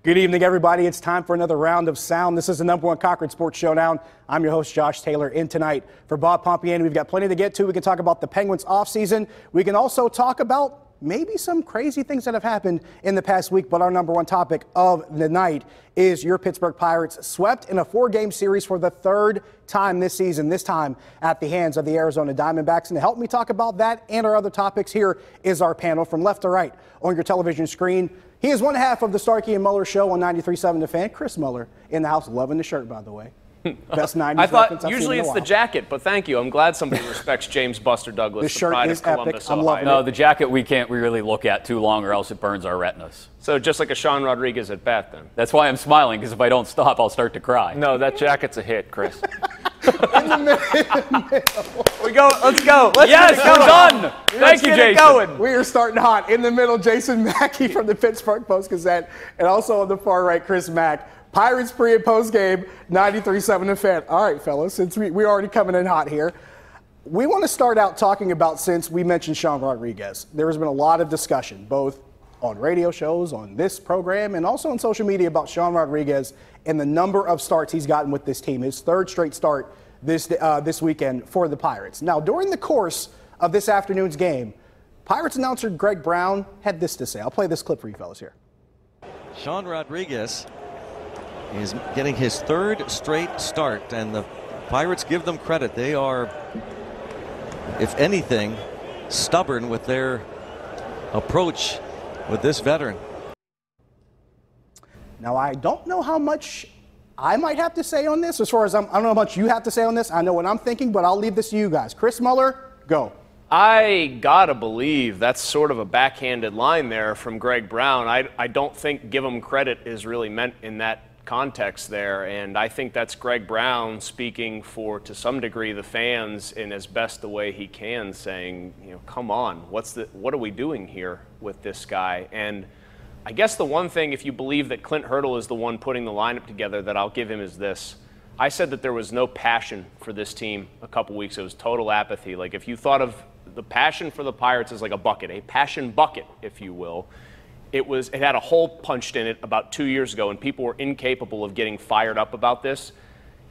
Good evening, everybody. It's time for another round of sound. This is the #1 Cochran Sports Showdown. I'm your host, Josh Taylor, in tonight. For Bob Pompiani, we've got plenty to get to. We can talk about the Penguins offseason. We can also talk about maybe some crazy things that have happened in the past week, but our #1 topic of the night is your Pittsburgh Pirates swept in a 4-game series for the 3rd time this season, this time at the hands of the Arizona Diamondbacks. And to help me talk about that and our other topics, here is our panel from left to right on your television screen. He is one half of the Starkey and Muller show on 93.7 The Fan. Chris Muller in the house, loving the shirt, by the way. Best 90s I thought usually it's the jacket, but thank you. I'm glad somebody respects James Buster Douglas. The shirt is epic. I'm loving it. No, the jacket we can't really look at too long or else it burns our retinas. So just like a Sean Rodriguez at bat then. That's why I'm smiling, because if I don't stop, I'll start to cry. No, that jacket's a hit, Chris. In the middle. We go. Let's go. Let's yes, get it going. we're done. Thank you, Jason. Going. We are starting hot. In the middle, Jason Mackey from the Pittsburgh Post-Gazette, and also on the far right, Chris Mack. Pirates pre- and post-game, 93.7 The Fan. All right, fellas, since we're already coming in hot here, we want to start out talking about, since we mentioned Sean Rodriguez, there has been a lot of discussion, both on radio shows, on this program, and also on social media about Sean Rodriguez and the number of starts he's gotten with this team, his 3rd straight start this weekend for the Pirates. Now, during the course of this afternoon's game, Pirates announcer Greg Brown had this to say. I'll play this clip for you fellas here. Sean Rodriguez is getting his 3rd straight start, and the Pirates give them credit. They are, if anything, stubborn with their approach with this veteran. Now, I don't know how much I might have to say on this, as far as I don't know how much you have to say on this. I know what I'm thinking, but I'll leave this to you guys. Chris Muller, go. I gotta believe that's sort of a backhanded line there from Greg Brown. I don't think give him credit is really meant in that context there, and I think that's Greg Brown speaking for, to some degree, the fans in as best the way he can, saying, you know, come on, what are we doing here with this guy? And I guess the one thing, if you believe that Clint Hurdle is the one putting the lineup together, that I'll give him is this. I said that there was no passion for this team a couple weeks. It was total apathy. Like, if you thought of the passion for the Pirates as like a bucket, a passion bucket, if you will, it had a hole punched in it about 2 years ago, and people were incapable of getting fired up about this.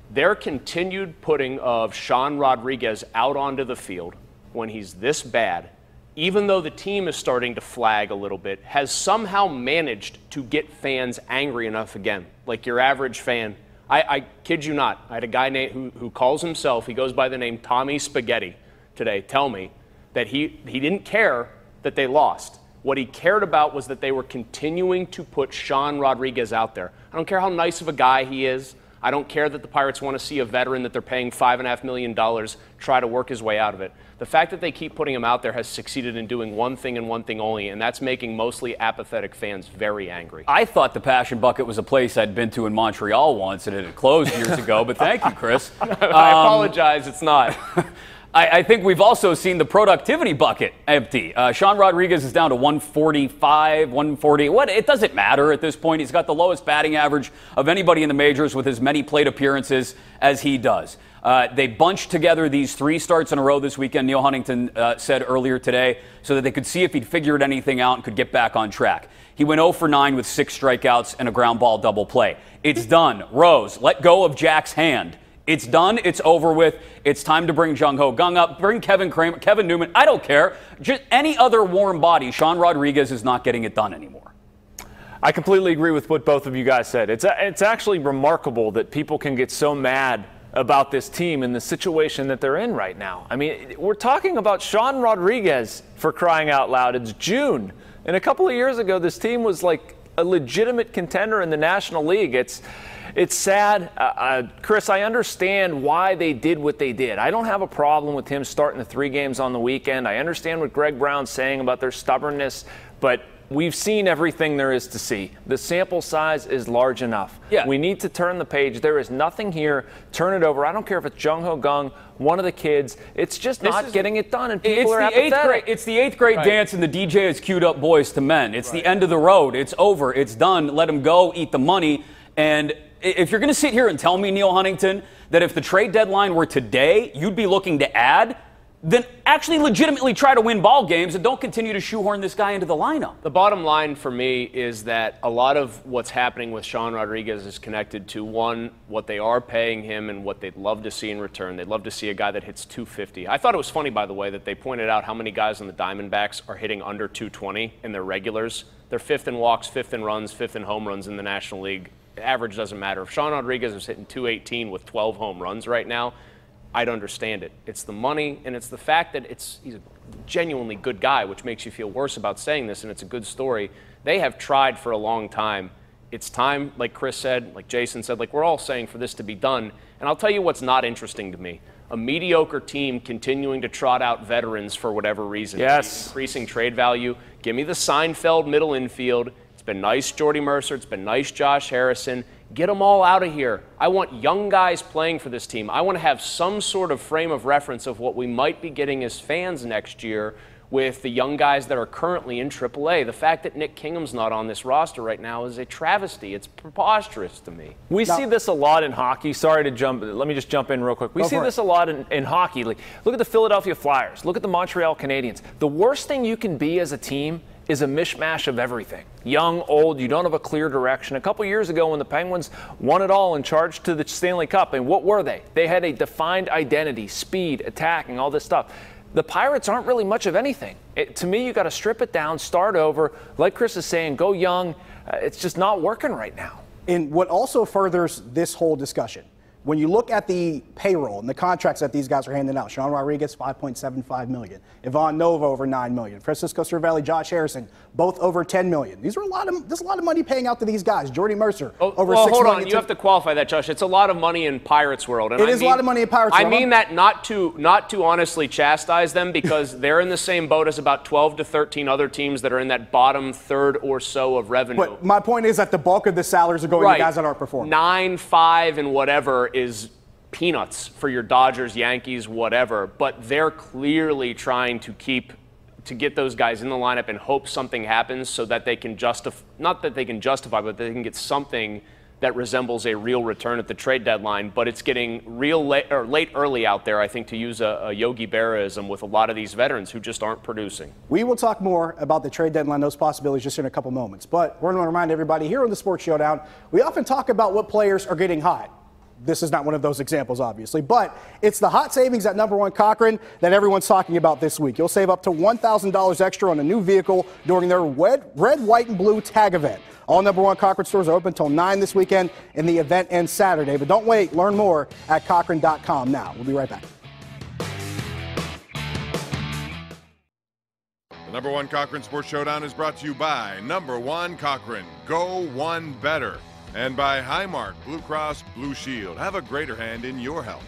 Their continued putting of Sean Rodriguez out onto the field when he's this bad, even though the team is starting to flag a little bit, has somehow managed to get fans angry enough again. Like your average fan. I kid you not, I had a guy who calls himself, he goes by the name Tommy Spaghetti today, tell me that he didn't care that they lost. What he cared about was that they were continuing to put Sean Rodriguez out there. I don't care how nice of a guy he is. I don't care that the Pirates want to see a veteran that they're paying $5.5 million try to work his way out of it. The fact that they keep putting him out there has succeeded in doing one thing and one thing only, and that's making mostly apathetic fans very angry. I thought the Passion Bucket was a place I'd been to in Montreal once, and it had closed years ago, but thank you, Chris. I apologize, it's not. I think we've also seen the productivity bucket empty. Sean Rodriguez is down to 145, 140. It doesn't matter at this point. He's got the lowest batting average of anybody in the majors with as many plate appearances as he does. They bunched together these 3 starts in a row this weekend, Neil Huntington said earlier today, so that they could see if he'd figured anything out and could get back on track. He went 0 for 9 with 6 strikeouts and a ground ball double play. It's done. Rose, let go of Jack's hand. It's done. It's over with. It's time to bring Jung Ho Kang up. Bring Kevin Kramer, Kevin Newman. I don't care. Just any other warm body. Sean Rodriguez is not getting it done anymore. I completely agree with what both of you guys said. It's actually remarkable that people can get so mad about this team and the situation that they're in right now. I mean, we're talking about Sean Rodriguez, for crying out loud. It's June. And a couple of years ago, this team was like a legitimate contender in the National League. It's sad. Chris, I understand why they did what they did. I don't have a problem with him starting the 3 games on the weekend. I understand what Greg Brown's saying about their stubbornness, but we've seen everything there is to see. The sample size is large enough. Yeah. We need to turn the page. There is nothing here. Turn it over. I don't care if it's Jung Ho Kang, one of the kids. It's just not getting it done, and people are apathetic. It's the 8th grade dance, and the DJ has queued up Boys to Men. It's the end of the road. It's over. It's done. Let him go. Eat the money. And if you're going to sit here and tell me, Neil Huntington, that if the trade deadline were today, you'd be looking to add, then actually legitimately try to win ball games and don't continue to shoehorn this guy into the lineup. The bottom line for me is that a lot of what's happening with Sean Rodriguez is connected to, one, what they are paying him and what they'd love to see in return. They'd love to see a guy that hits 250. I thought it was funny, by the way, that they pointed out how many guys on the Diamondbacks are hitting under 220 in their regulars. They're 5th in walks, 5th in runs, 5th in home runs in the National League. Average doesn't matter. If Sean Rodriguez is hitting 218 with 12 home runs right now, I'd understand it. It's the money, and it's the fact that he's a genuinely good guy, which makes you feel worse about saying this, and it's a good story. They have tried for a long time. It's time, like Chris said, like Jason said, like we're all saying, for this to be done. And I'll tell you what's not interesting to me. A mediocre team continuing to trot out veterans for whatever reason. Yes. Increasing trade value. Give me the Seinfeld middle infield. It's been nice Jordy Mercer. It's been nice Josh Harrison. Get them all out of here. I want young guys playing for this team. I want to have some sort of frame of reference of what we might be getting as fans next year with the young guys that are currently in AAA. The fact that Nick Kingham's not on this roster right now is a travesty. It's preposterous to me. We see this a lot in hockey. Sorry to jump. Let me just jump in real quick. We see this a lot in hockey. Like, look at the Philadelphia Flyers. Look at the Montreal Canadiens. The worst thing you can be as a team is a mishmash of everything. Young, old, you don't have a clear direction. A couple years ago when the Penguins won it all and charged to the Stanley Cup, and what were they? They had a defined identity, speed, attacking, all this stuff. The Pirates aren't really much of anything. To me, you got to strip it down, start over. Like Chris is saying, go young. It's just not working right now. And what also furthers this whole discussion, when you look at the payroll and the contracts that these guys are handing out, Sean Rodriguez, $5.75 million. Ivan Nova, over $9 million. Francisco Cervelli, Josh Harrison, both over $10 million. There's a lot of money paying out to these guys. Jordy Mercer, over $6 million. Hold on. You have to qualify that, Josh. It's a lot of money in Pirates world. And it is a lot of money in Pirates world. I mean that not to honestly chastise them, because they're in the same boat as about 12 to 13 other teams that are in that bottom third or so of revenue. But my point is that the bulk of the salaries are going to guys that aren't performing. 9, 5, and whatever is peanuts for your Dodgers, Yankees, whatever. But they're clearly trying to get those guys in the lineup and hope something happens so that they can justify, not that they can justify, but they can get something that resembles a real return at the trade deadline. But it's getting real late early out there, I think, to use a Yogi Berraism, with a lot of these veterans who just aren't producing. We will talk more about the trade deadline, those possibilities, just in a couple moments. But we're going to remind everybody here on the Sports Showdown, we often talk about what players are getting hot. This is not one of those examples, obviously, but it's the hot savings at Number One Cochran that everyone's talking about this week. You'll save up to $1,000 extra on a new vehicle during their red, white, and blue tag event. All Number One Cochran stores are open until 9 this weekend, and the event ends Saturday. But don't wait. Learn more at Cochran.com now. We'll be right back. The Number One Cochran Sports Showdown is brought to you by Number One Cochran. Go one better. And by Highmark Blue Cross Blue Shield. Have a greater hand in your health.